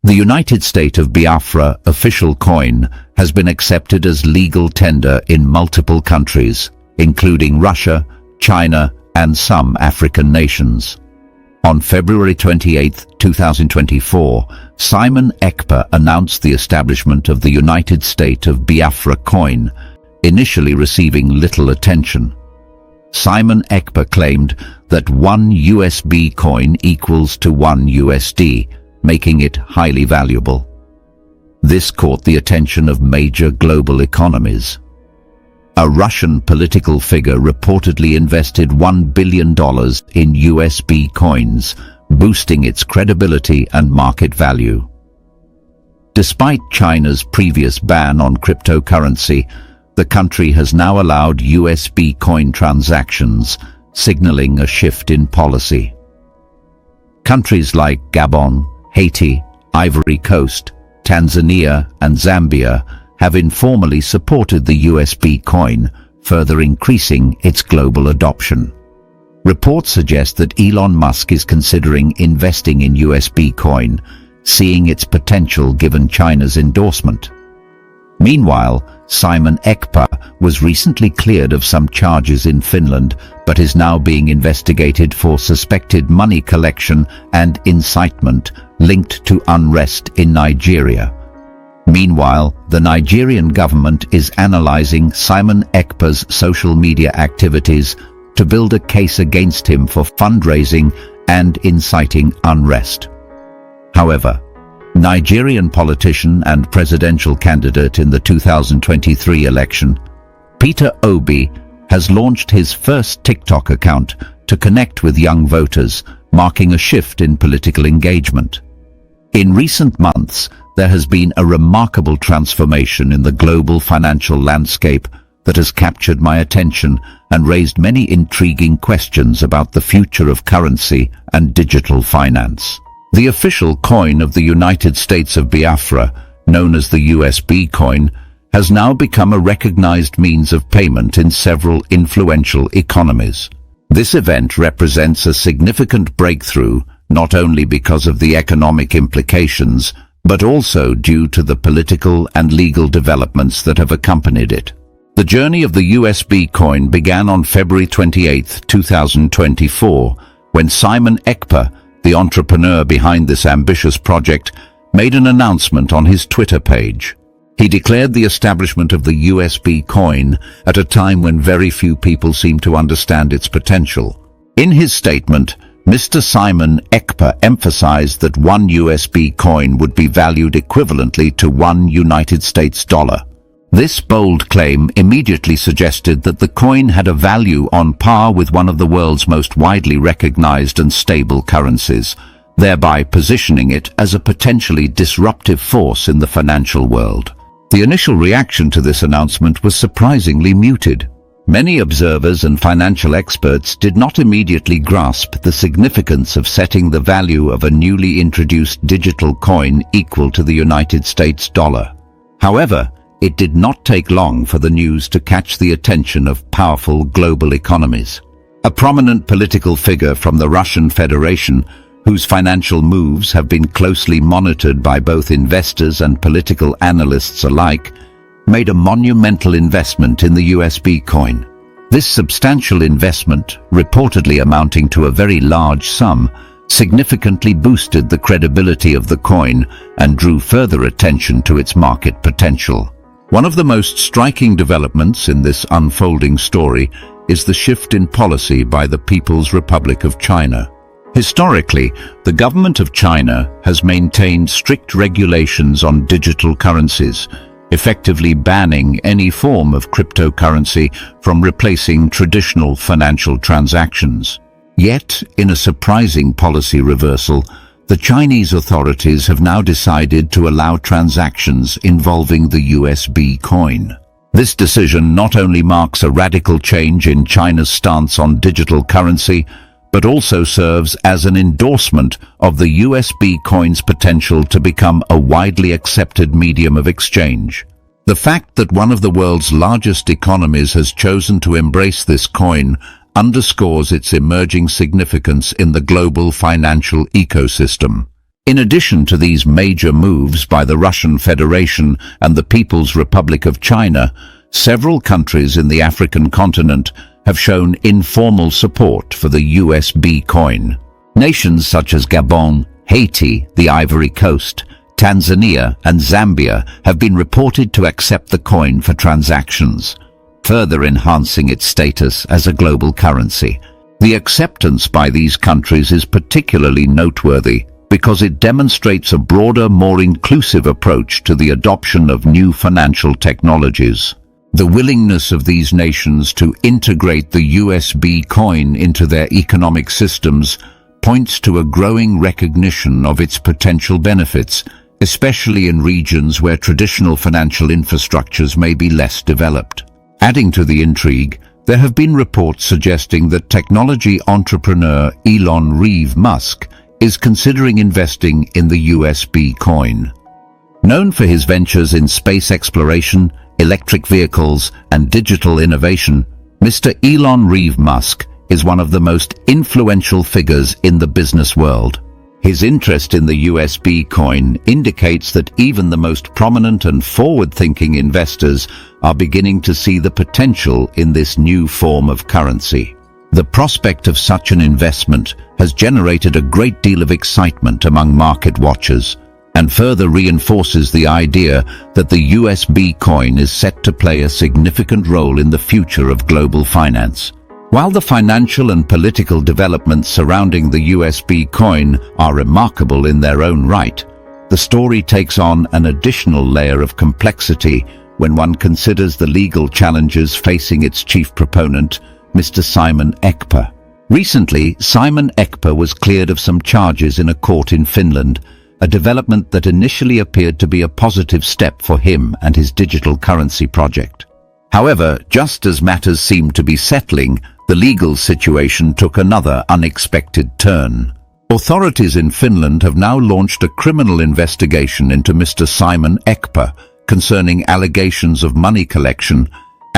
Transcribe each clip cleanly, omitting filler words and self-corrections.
The United State of Biafra official coin has been accepted as legal tender in multiple countries, including Russia, China, and some African nations. On February 28, 2024, Simon Ekpa announced the establishment of the United State of Biafra coin, initially receiving little attention. Simon Ekpa claimed that 1 USB coin equals to 1 USD, making it highly valuable. This caught the attention of major global economies. A Russian political figure reportedly invested $1 billion in USB coins, boosting its credibility and market value. Despite China's previous ban on cryptocurrency, the country has now allowed USB coin transactions, signaling a shift in policy. Countries like Gabon, Haiti, Ivory Coast, Tanzania, and Zambia have informally supported the USB coin, further increasing its global adoption. Reports suggest that Elon Musk is considering investing in USB coin, seeing its potential given China's endorsement. Meanwhile, Simon Ekpa was recently cleared of some charges in Finland, but is now being investigated for suspected money collection and incitement linked to unrest in Nigeria. Meanwhile, the Nigerian government is analyzing Simon Ekpa's social media activities to build a case against him for fundraising and inciting unrest. However, Nigerian politician and presidential candidate in the 2023 election, Peter Obi, has launched his first TikTok account to connect with young voters, marking a shift in political engagement. In recent months, there has been a remarkable transformation in the global financial landscape that has captured my attention and raised many intriguing questions about the future of currency and digital finance. The official coin of the United States of Biafra, known as the USBcoin, has now become a recognized means of payment in several influential economies. This event represents a significant breakthrough, not only because of the economic implications, but also due to the political and legal developments that have accompanied it. The journey of the USB coin began on February 28, 2024, when Simon Ekpa, the entrepreneur behind this ambitious project, made an announcement on his Twitter page. He declared the establishment of the USB coin at a time when very few people seem to understand its potential. In his statement, Mr. Simon Ekpa emphasized that 1 USB coin would be valued equivalently to 1 United States dollar. This bold claim immediately suggested that the coin had a value on par with one of the world's most widely recognized and stable currencies, thereby positioning it as a potentially disruptive force in the financial world. The initial reaction to this announcement was surprisingly muted. Many observers and financial experts did not immediately grasp the significance of setting the value of a newly introduced digital coin equal to the United States dollar. However, it did not take long for the news to catch the attention of powerful global economies. A prominent political figure from the Russian Federation, whose financial moves have been closely monitored by both investors and political analysts alike, made a monumental investment in the USB coin. This substantial investment, reportedly amounting to a very large sum, significantly boosted the credibility of the coin and drew further attention to its market potential. One of the most striking developments in this unfolding story is the shift in policy by the People's Republic of China. Historically, the government of China has maintained strict regulations on digital currencies, effectively banning any form of cryptocurrency from replacing traditional financial transactions. Yet, in a surprising policy reversal, the Chinese authorities have now decided to allow transactions involving the USB coin. This decision not only marks a radical change in China's stance on digital currency, but also serves as an endorsement of the USB coin's potential to become a widely accepted medium of exchange. The fact that one of the world's largest economies has chosen to embrace this coin underscores its emerging significance in the global financial ecosystem. In addition to these major moves by the Russian Federation and the People's Republic of China, several countries in the African continent have shown informal support for the USBcoin. Nations such as Gabon, Haiti, the Ivory Coast, Tanzania and Zambia have been reported to accept the coin for transactions, further enhancing its status as a global currency. The acceptance by these countries is particularly noteworthy because it demonstrates a broader, more inclusive approach to the adoption of new financial technologies. The willingness of these nations to integrate the USBcoin into their economic systems points to a growing recognition of its potential benefits, especially in regions where traditional financial infrastructures may be less developed. Adding to the intrigue, there have been reports suggesting that technology entrepreneur Elon Musk is considering investing in the USBcoin. Known for his ventures in space exploration, electric vehicles, and digital innovation, Mr. Elon Musk is one of the most influential figures in the business world. His interest in the USBcoin indicates that even the most prominent and forward-thinking investors are beginning to see the potential in this new form of currency. The prospect of such an investment has generated a great deal of excitement among market watchers and further reinforces the idea that the USBcoin is set to play a significant role in the future of global finance. While the financial and political developments surrounding the USBcoin are remarkable in their own right, the story takes on an additional layer of complexity when one considers the legal challenges facing its chief proponent, Mr. Simon Ekpa. Recently, Simon Ekpa was cleared of some charges in a court in Finland, a development that initially appeared to be a positive step for him and his digital currency project. However, just as matters seemed to be settling, the legal situation took another unexpected turn. Authorities in Finland have now launched a criminal investigation into Mr. Simon Ekpa concerning allegations of money collection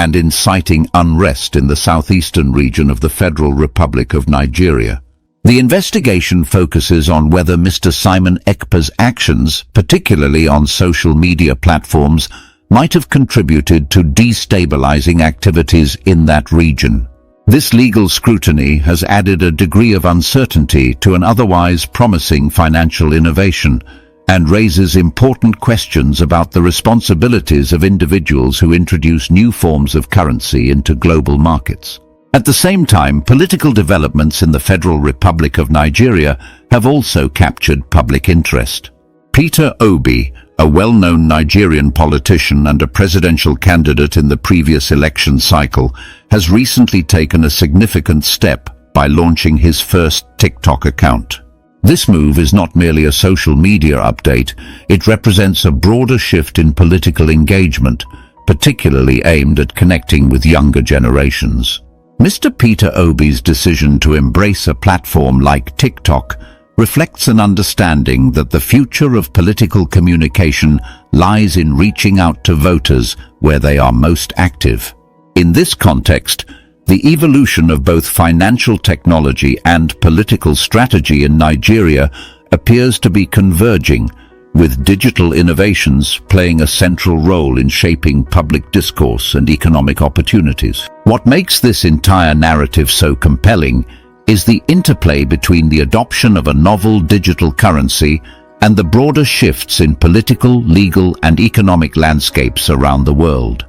and inciting unrest in the southeastern region of the Federal Republic of Nigeria. The investigation focuses on whether Mr. Simon Ekpa's actions, particularly on social media platforms, might have contributed to destabilizing activities in that region. This legal scrutiny has added a degree of uncertainty to an otherwise promising financial innovation and raises important questions about the responsibilities of individuals who introduce new forms of currency into global markets. At the same time, political developments in the Federal Republic of Nigeria have also captured public interest. Peter Obi, a well-known Nigerian politician and a presidential candidate in the previous election cycle, has recently taken a significant step by launching his first TikTok account. This move is not merely a social media update, it represents a broader shift in political engagement, particularly aimed at connecting with younger generations. Mr. Peter Obi's decision to embrace a platform like TikTok reflects an understanding that the future of political communication lies in reaching out to voters where they are most active. In this context, the evolution of both financial technology and political strategy in Nigeria appears to be converging, with digital innovations playing a central role in shaping public discourse and economic opportunities. What makes this entire narrative so compelling is the interplay between the adoption of a novel digital currency and the broader shifts in political, legal, and economic landscapes around the world.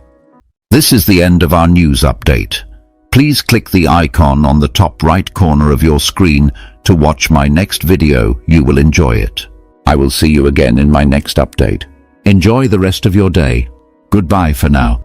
This is the end of our news update. Please click the icon on the top right corner of your screen to watch my next video. You will enjoy it. I will see you again in my next update. Enjoy the rest of your day. Goodbye for now.